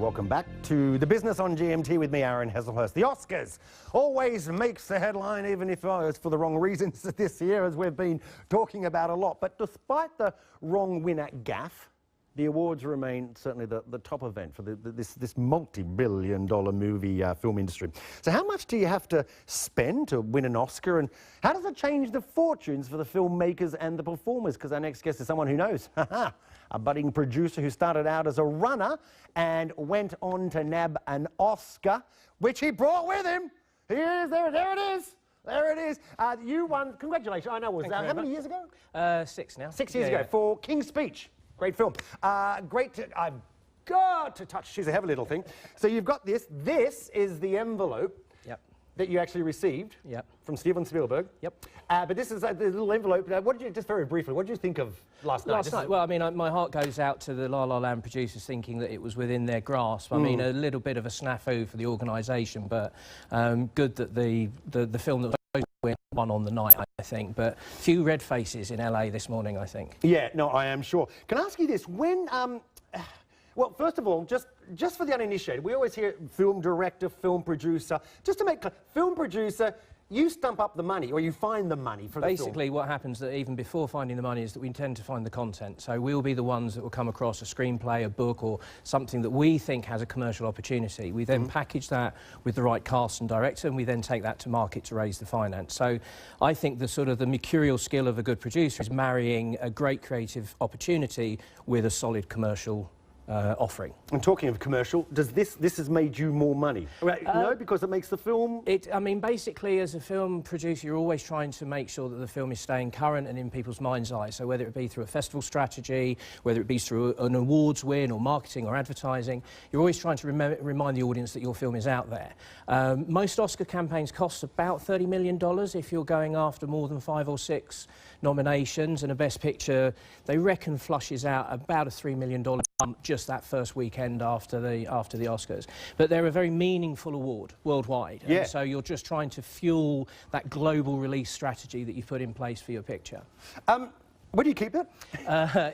welcome back to The Business on GMT with me, Aaron Heselhurst. The Oscars always makes the headline, even if it's for the wrong reasons this year, as we've been talking about a lot. But despite the wrong winner gaffe, the awards remain certainly the top event for this multi-billion-dollar movie film industry. So how much do you have to spend to win an Oscar, and how does it change the fortunes for the filmmakers and the performers? Because our next guest is someone who knows. A budding producer who started out as a runner and went on to nab an Oscar, which he brought with him. Here it is, there it is. There it is. You won, congratulations. I know it was, how many years ago? 6 now. 6 years ago, for King's Speech. Great film. I've got to touch, she's a heavy little thing. So you've got this. This is the envelope that you actually received from Steven Spielberg. But this is the little envelope. What did you, just very briefly, what did you think of last night? Well, I mean, my heart goes out to the La La Land producers thinking that it was within their grasp. I mean, a little bit of a snafu for the organisation, but good that the film that was won on the night, I think. But few red faces in LA this morning, I think. Yeah, no, I am sure. Can I ask you this? When, well, first of all, just for the uninitiated, we always hear film director, film producer. Just to make clear, film producer, you stump up the money, or you find the money for the film. Basically, what happens that even before finding the money is that we tend to find the content. So we'll be the ones that will come across a screenplay, a book, or something that we think has a commercial opportunity. We then package that with the right cast and director, and we then take that to market to raise the finance. So I think the sort of the mercurial skill of a good producer is marrying a great creative opportunity with a solid commercial offering. And talking of commercial, does this has made you more money? Right, no, because it makes the film... I mean, basically, as a film producer, you're always trying to make sure that the film is staying current and in people's mind's eye. So whether it be through a festival strategy, whether it be through an awards win or marketing or advertising, you're always trying to remind the audience that your film is out there. Most Oscar campaigns cost about $30 million if you're going after more than 5 or 6 nominations, and a Best Picture, they reckon, flushes out about a $3 million just that first weekend after the Oscars. But they're a very meaningful award worldwide. Yeah. And so you're just trying to fuel that global release strategy that you've put in place for your picture. Where do you keep it?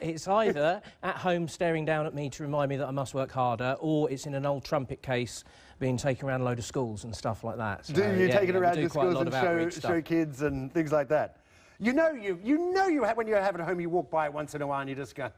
It's either at home staring down at me to remind me that I must work harder, or it's in an old trumpet case being taken around a load of schools and stuff like that. So, do you take it around to schools and show kids and things like that? You know when you have it at home, you walk by it once in a while and you just go,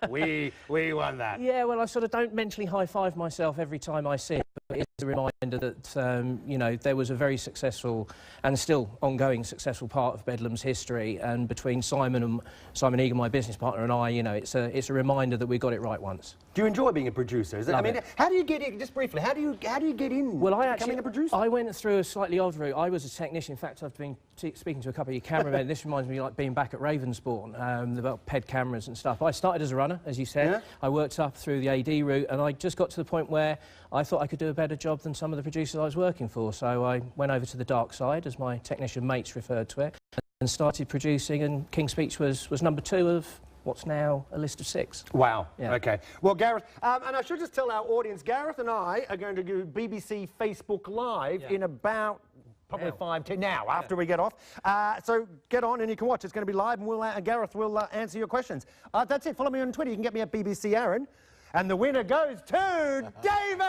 we won that. Yeah, well, I sort of don't mentally high-five myself every time I see it, but it's a reminder that, you know, there was a very successful and still ongoing successful part of Bedlam's history, and between Simon Egan, my business partner, and I, you know, it's a reminder that we got it right once. Do you enjoy being a producer? Is it, I mean, how do you get in, just briefly, how do you get in becoming a producer? I went through a slightly odd route. I was a technician. In fact, I've been speaking to a couple of your cameramen. This reminds me like being back at Ravensbourne, about PED cameras and stuff. I started as a runner, as you said. Yeah. I worked up through the AD route, and I just got to the point where I thought I could do a better job than some of the producers I was working for. So I went over to the dark side, as my technician mates referred to it, and started producing, and King's Speech was number 2 of what's now a list of 6. Wow. Yeah. Okay. Well, Gareth, and I should just tell our audience, Gareth and I are going to do BBC Facebook Live in about probably 5-10 now, after we get off. So get on and you can watch. It's going to be live, and Gareth will answer your questions. That's it. Follow me on Twitter. You can get me at BBC Aaron. And the winner goes to David!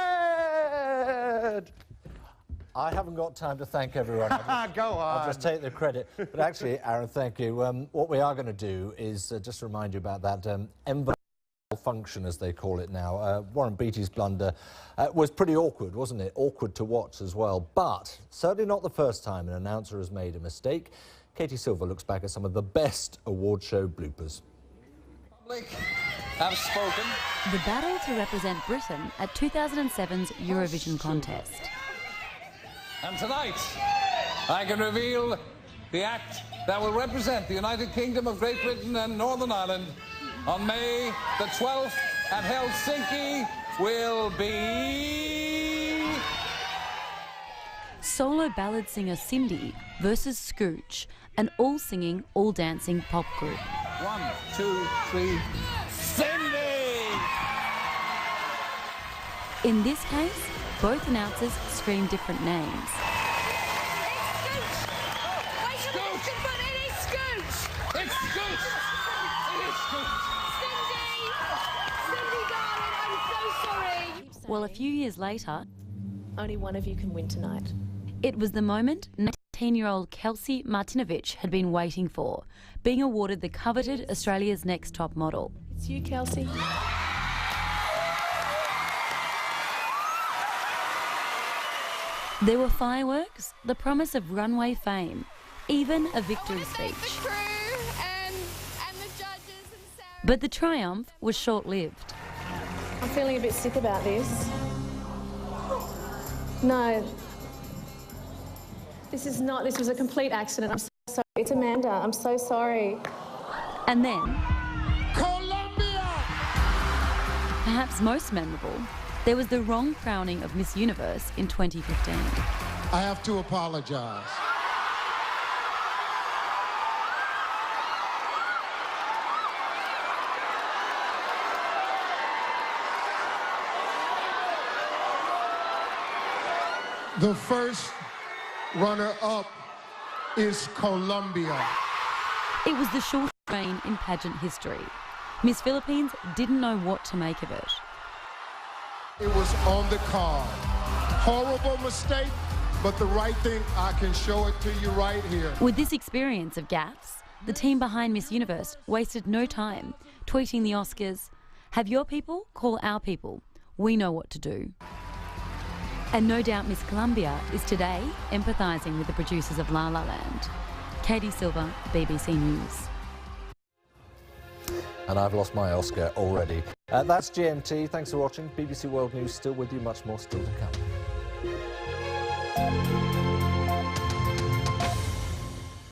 I haven't got time to thank everyone. Go on. I'll just take the credit. But actually, Aaron, thank you. What we are going to do is just remind you about that envelope function, as they call it now. Warren Beatty's blunder was pretty awkward, wasn't it? Awkward to watch as well. But certainly not the first time an announcer has made a mistake. Katie Silver looks back at some of the best award show bloopers. Have spoken. The battle to represent Britain at 2007's Eurovision contest. And tonight, I can reveal the act that will represent the United Kingdom of Great Britain and Northern Ireland on May the 12th at Helsinki will be... Solo ballad singer Cindy versus Scooch, an all-singing, all-dancing pop group. 1, 2, 3, Cindy! In this case, both announcers scream different names. Well, a few years later, only one of you can win tonight. it was the moment 19-year-old Kelsey Martinovich had been waiting for, being awarded the coveted Australia's Next Top Model. It's you, Kelsey. There were fireworks, the promise of runway fame, even a victory speech. The crew and the judges and Sarah. But the triumph was short-lived. I'm feeling a bit sick about this. No. This was a complete accident. I'm so sorry. It's Amanda. I'm so sorry. And then, Colombia! perhaps most memorable, there was the wrong crowning of Miss Universe in 2015. I have to apologize. The first runner-up is Colombia. It was the shortest reign in pageant history. Miss Philippines didn't know what to make of it. It was on the card. Horrible mistake, but the right thing, I can show it to you right here. With this experience of gaffes, the team behind Miss Universe wasted no time tweeting the Oscars, "Have your people call our people. We know what to do." And no doubt Miss Colombia is today empathising with the producers of La La Land. Katie Silver, BBC News. And I've lost my Oscar already. That's GMT. Thanks for watching. BBC World News still with you. Much more still to come.